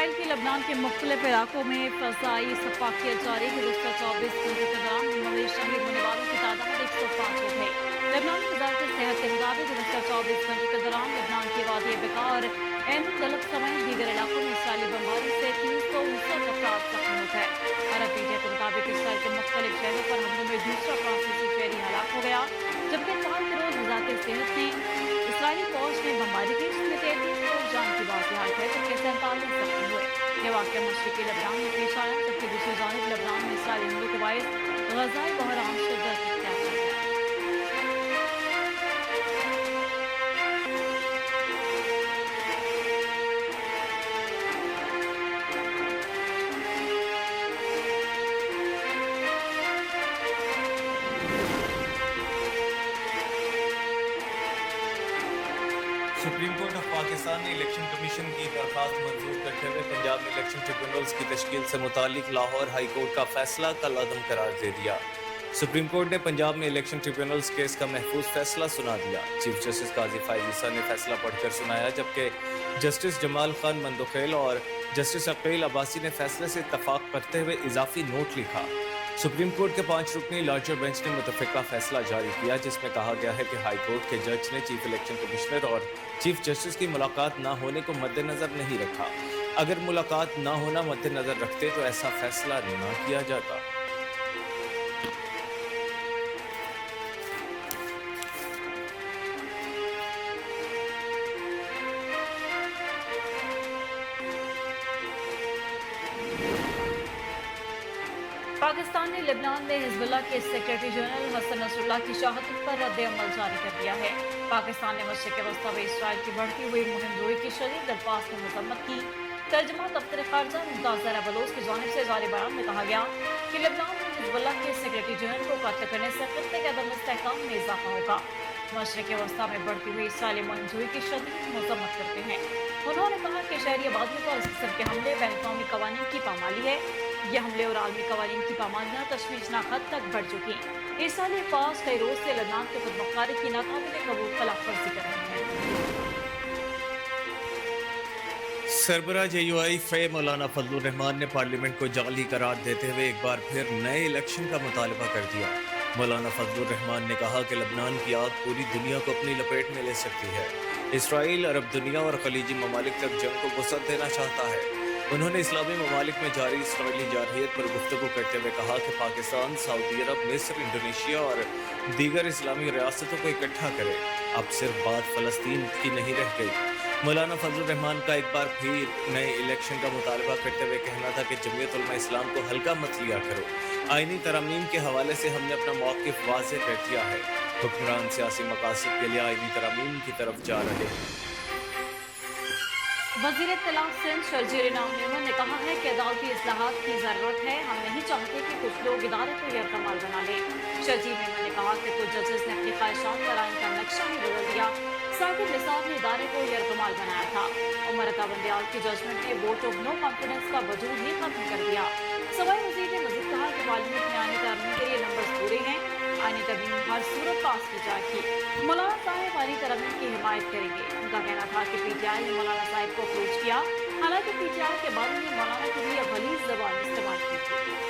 Israel के लबनान के मुख्तलिफ इलाकों में फ़ज़ाई सफाकियत जारी। गुज़िश्ता 24 घंटे के दौरान मुनव्वर शहीद होने वालों की तादाद 105 हो गई। लबनानी वज़ारत सेहत के मुताबिक गुज़िश्ता 24 घंटे के दौरान लबनान के वादी बिका और ऐन गलत समेत दीगर इलाकों में इसराइली बमबारी से 359 अफराद जख्मी हो गए। अरब मीडिया के मुताबिक इसराइल के मुख्तलिफ शहरों पर हमलों में दूसरा फ्रांसीसी शहरी हलाक हो गया, जबकि इत्तेहाद के रोज़ वज़ारत सेहत ने इसराइली फौज ने बमबारी की, जिसमें 33 लोग जान की बात हाल है, जबकि 47 जख्मी हुए। यह वाक़या मशरिकी लबनान में पेश आया, जबकि दूसरी जानिब लबनान में इसराइली हमलों के बायस ग़ज़ाई बहरान शिद्दत इख्तियार कर गया। सुप्रीम कोर्ट ऑफ पाकिस्तान ने इलेक्शन कमीशन की दरख्वास्त मंजूर करते हुए पंजाब में इलेक्शन ट्रिब्यूनल्स की तश्कील से मुतालिक लाहौर हाई कोर्ट का फैसला कल अदम करार दे दिया। सुप्रीम कोर्ट ने पंजाब में इलेक्शन ट्रिब्यूनल्स केस का महफूज फैसला सुना दिया। चीफ जस्टिस काजी फाइज ईसा ने फैसला पढ़कर सुनाया, जबकि जस्टिस जमाल खान मंदोखेल और जस्टिस अकील अब्बासी ने फैसले से इत्तफाक करते हुए इजाफी नोट लिखा। सुप्रीम कोर्ट के 5 रुकनी लार्जर बेंच ने मुतफ़िका फैसला जारी किया, जिसमें कहा गया है कि हाई कोर्ट के जज ने चीफ इलेक्शन कमिश्नर और चीफ जस्टिस की मुलाकात न होने को मद्देनजर नहीं रखा। अगर मुलाकात न होना मद्देनजर रखते तो ऐसा फैसला न किया जाता। पाकिस्तान ने लेबनान में हिजबुल्लाह के सेक्रेटरी जनरल हसन नसरुल्लाह की शहादत पर रद्द-ए-अमल जारी कर दिया है। पाकिस्तान ने मशरिक़ वस्ता में इसराइल की बढ़ती हुई मुहिम रोई की शदीद अल्फाज में मज़म्मत की। तर्जुमा दफ्तर ख़ारजा मुमताज़ ज़हरा बलोच की जानिब से जारी बयान में कहा गया कि लेबनान में हिजबुल्लाह के सेक्रेटरी जनरल को कत्ल करने से खत्ते के अदम इस्तेहकाम में इजाफा होगा। मशरिक़ वस्ता में बढ़ती हुई इसराइली मुहिम रोई की शदीद मज़म्मत करते हैं। उन्होंने कहा कि शहरी आबादियों पर इस किस्म के हमले बैन-अवी कवानीन की पामाली है। ये हमले और आलमी कवानीन की पामालियाँ तशवीशनाक हद तक बढ़ चुकी। इसराइली फ़ौज कई रोज से लबनान के खुदमुख्तारी की नाकाबिल कबूल खिलाफवर्जी कर रही है। सरबराह JUI फ़े मौलाना फजलुर रहमान ने पार्लियामेंट को जाली करार देते हुए एक बार फिर नए इलेक्शन का मुतालबा कर दिया। मौलाना फजलुर रहमान ने कहा कि लबनान की आग पूरी दुनिया को अपनी लपेट में ले सकती है। इसराइल अरब दुनिया और खलीजी ममालिक तक जंग को वसअत देना चाहता है। उन्होंने इस्लामी ममालिक में जारी इसराइली जारहियत पर गुफ्तगू करते हुए कहा कि पाकिस्तान, सऊदी अरब, मिस्र, इंडोनेशिया और दीगर इस्लामी रियासतों को इकट्ठा करे। अब सिर्फ बात फ़लस्तीन की नहीं रह गई। मौलाना फजलुर रहमान का एक बार फिर नए इलेक्शन का मुतालबा करते हुए कहना था कि जमीयत उलमा इस्लाम को हल्का मत लिया करो। आईनी तरमीम के हवाले से हमने अपना मौक़िफ़ वाज़ेह कर दिया है। हुक्मरान सियासी मकासद के लिए आईनी तरमीम की तरफ जा रहे हैं। वज़ीर इत्तलात सिंध शर्जील इनाम न्यूमन ने कहा है कि अदालती इस्लाहात की ज़रूरत है। हम नहीं चाहते कि कुछ लोग इदारे को यरगमाल बना लें। शर्जील न्यूमन ने कहा कि कुछ जजेस ने अपनी ख्वाहिशात पर आइन का नक्शा ही बदल दिया। साकिब निसाब ने इदारे को यरगमाल बनाया था। उमर अता बंदियाल की जजमेंट ने वोट ऑफ नो कॉन्फिडेंस का वजूद ही खत्म कर दिया। सवाई वज़ीर ने मज़ीद कहा कि पार्लियामेंट में आईनी तरमीम के लिए नंबर्स पूरे हैं। आईनी तरमीम हर सूरत पास की जाएगी। मौलाना साहिब आईनी तरमीम की हिमायत करेंगे। उनका कहना था कि PTI ने मौलाना साहिब को अप्रोच किया, हालांकि PTI के बारे में मौलाना के लिए गलीज़ ज़बान इस्तेमाल की थी।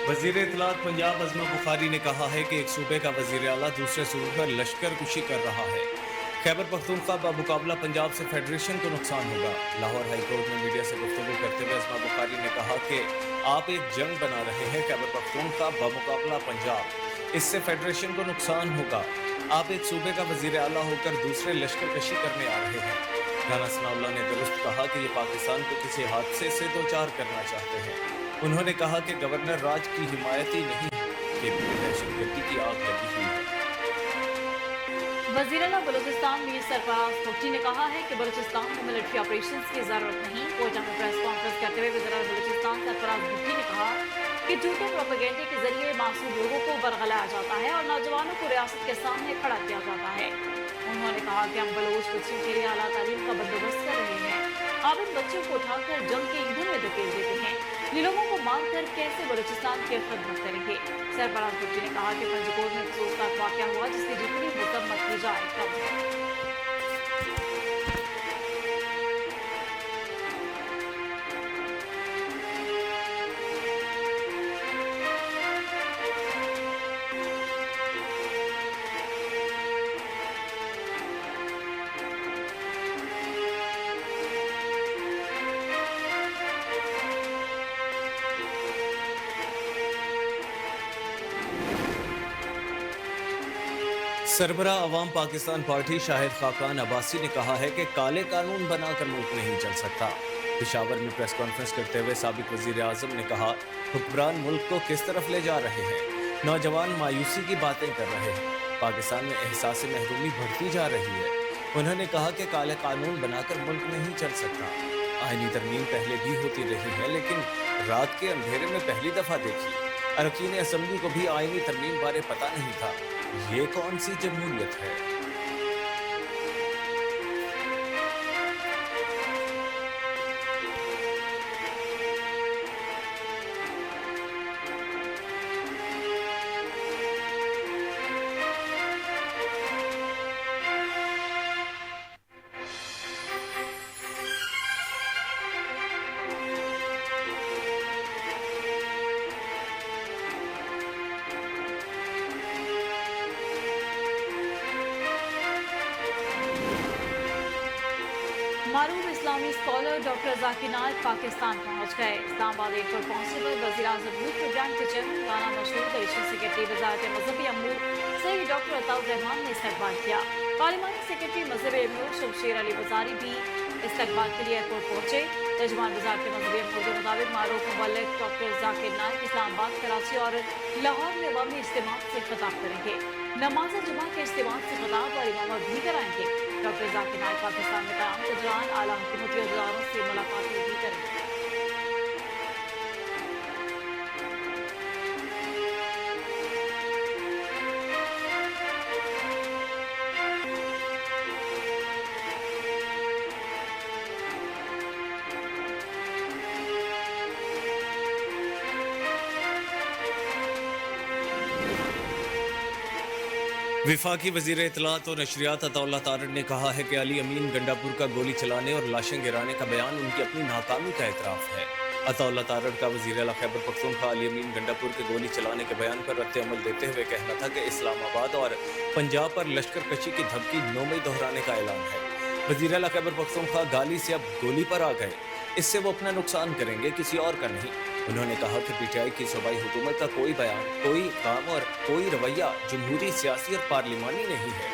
वज़ीर इत्तलात पंजाब अज़मा बुखारी ने कहा है कि एक सूबे का वज़ीर आला दूसरे सूबे पर लश्कर कुशी कर रहा है। खैबर पख्तूनख्वा बमुकाबला पंजाब से फेडरेशन को नुकसान होगा। लाहौर हाई कोर्ट में मीडिया से गुफ्तगू करते हुए अज़मा बुखारी ने कहा कि आप एक जंग बना रहे हैं खैबर पख्तूनख्वा बमुकाबला पंजाब, इससे फेडरेशन को नुकसान होगा। आप एक सूबे का वज़ीर आला होकर दूसरे लश्कर कशी करने आ रहे हैं। राना सनाउल्लाह ने दुरुस्त कहा कि ये पाकिस्तान को किसी हादसे से दो चार करना चाहते हैं। उन्होंने कहा कि गवर्नर राज की हिमायत ही नहीं कि दहशतगर्दी की आग लगी हुई है। वज़ीर-ए-आला बलूचिस्तान मीर सरफराज भुट्टी ने कहा है कि बलूचिस्तान में मिलिट्री ऑपरेशन की जरूरत नहीं। कोयटा में प्रेस कॉन्फ्रेंस करते हुए वज़ीर बलूचिस्तान सरफराज भुट्टी ने कहा कि झूठे प्रोपेगेंडे के जरिए मासूम लोगों को बरगलाया जाता है और नौजवानों को रियासत के सामने खड़ा किया जाता है। उन्होंने कहा कि हम बलूच बच्चों के लिए आला तालीम का बंदोबस्त कर रहे हैं। आप इन बच्चों को उठाकर जंग के ईंधन में धकेल देते हैं। ये लोगों को मारकर कैसे बलूचिस्तान की खिदमत करेंगे। सरफराज भुट्टी ने कहा कि पंजकोट में अफसोसनाक वाकया हुआ जिसकी जितनी मजम्मत की जाए कम है। सरबरा अवाम पाकिस्तान पार्टी शाहिद खाकान अब्बासी ने कहा है कि काले कानून बनाकर मुल्क नहीं चल सकता। पेशावर में प्रेस कॉन्फ्रेंस करते हुए साबिक वजीर आजम ने कहा, हुक्मरान मुल्क को किस तरफ ले जा रहे हैं। नौजवान मायूसी की बातें कर रहे हैं। पाकिस्तान में एहसास महरूमी बढ़ती जा रही है। उन्होंने कहा कि काले कानून बनाकर मुल्क नहीं चल सकता। आईनी तरमीम पहले भी होती रही है, लेकिन रात के अंधेरे में पहली दफा देखी। अरकान असम्बली को भी आईनी तरमीम बारे पता नहीं था। ये कौन सी जमहूरियत है। मारूफ इस्लामी स्कॉलर डॉक्टर जाकिर नाइक पाकिस्तान पहुंच गए। इस्लामाबाद एयरपोर्ट पहुंचने पर वज़ीर आज़म यूथ प्रोग्राम के चेयरमैन राना मशहूर एडिशनल सेक्रेटरी वजारत मजहबी अमूर सही डॉक्टर अताउर रहमान ने इस्तकबाल किया। पार्लिमानी सेक्रेटरी मजहबी अमूर शमशेर अली वजारी भी इस्तकबाल के लिए एयरपोर्ट पहुंचे। तर्जुमान वजारत मजहबी अमूर के मुताबिक मारूफ मुबल्लिग डॉक्टर जाकिर नाइक इस्लामाबाद, कराची और लाहौर में अवामी इज्तिमा से खिताब करेंगे। नमाज जुमा के इज्तिमा से खिताब और इमामत भी कराएंगे। डॉक्टर जाकिर नाइक पाकिस्तान में क़याम के दौरान आला हुकूमती अहदेदारों से मुलाकात भी करेंगे। विफाकी वजीर इत्तलात और नशरियात अताउल्लाह तारड़ ने कहा है कि अली अमीन गंडापुर का गोली चलाने और लाशें गिराने का बयान उनकी अपनी नाकामी का एतराफ़ है। अताउल्लाह तारड़ का वज़ीर आला खैबर पख्तूनख्वा अली अमीन गंडापुर के गोली चलाने के बयान पर रद्द अमल देते हुए कहना था कि इस्लामाबाद और पंजाब पर लश्कर कशी की धमकी 9 मई दोहराने का ऐलान है। वज़ीर आला खैबर पख्तूनख्वा गाली से अब गोली पर आ गए। इससे वो अपना नुकसान करेंगे, किसी और का नहीं। उन्होंने कहा कि पीटीआई की सूबाई हुकूमत का कोई बयान, कोई काम और कोई रवैया जमहूरी, सियासी और पार्लिमानी नहीं है।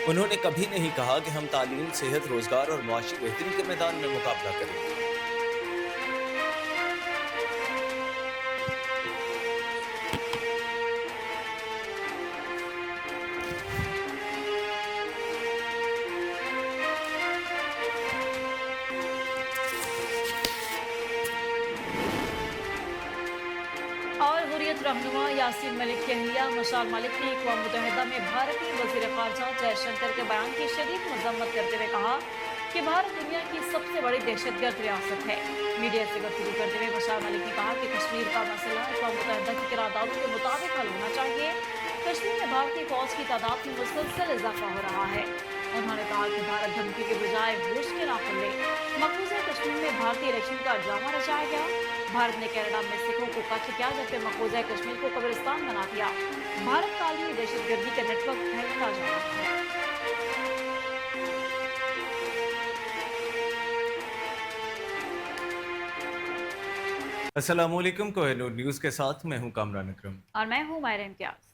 उन्होंने कभी नहीं कहा कि हम तालीम, सेहत, रोजगार और मुआशी बेहतरी के मैदान में मुकाबला करेंगे। और हुर्रियत रहनुमा यासीन मलिक की अहलिया मशाल मलिक ने अक़वाम मुत्तहिदा में भारतीय वज़ीर ख़ारजा जयशंकर के बयान की शदीद मज़म्मत करते हुए कहा कि भारत दुनिया की सबसे बड़ी दहशतगर्द रियासत है। मीडिया से गुफ्तगू करते हुए मशाल मलिक ने कहा कि कश्मीर का मसला अक़वाम मुत्तहिदा की करारदादों के मुताबिक हल होना चाहिए। कश्मीर में भारतीय फौज की तादाद में मुसलसल इजाफा हो रहा है। उन्होंने कहा कि भारत धमकी के बजाय होश के नाखुन ले। मकबूजा कश्मीर में भारतीय इलेक्शन का ड्रामा रचाया गया। भारत ने कनाडा में सिखों को कत्ल किया, जबकि मकबूजा कश्मीर को कब्रिस्तान बना दिया। भारत काल में दहशतगर्दी का नेटवर्क फैलता जा रहा है। अस्सलामुअलैकुम, कोहिनूर न्यूज़ के साथ मैं हूं कामरान अकरम और मैं हूँ मायरा इम्तियाज।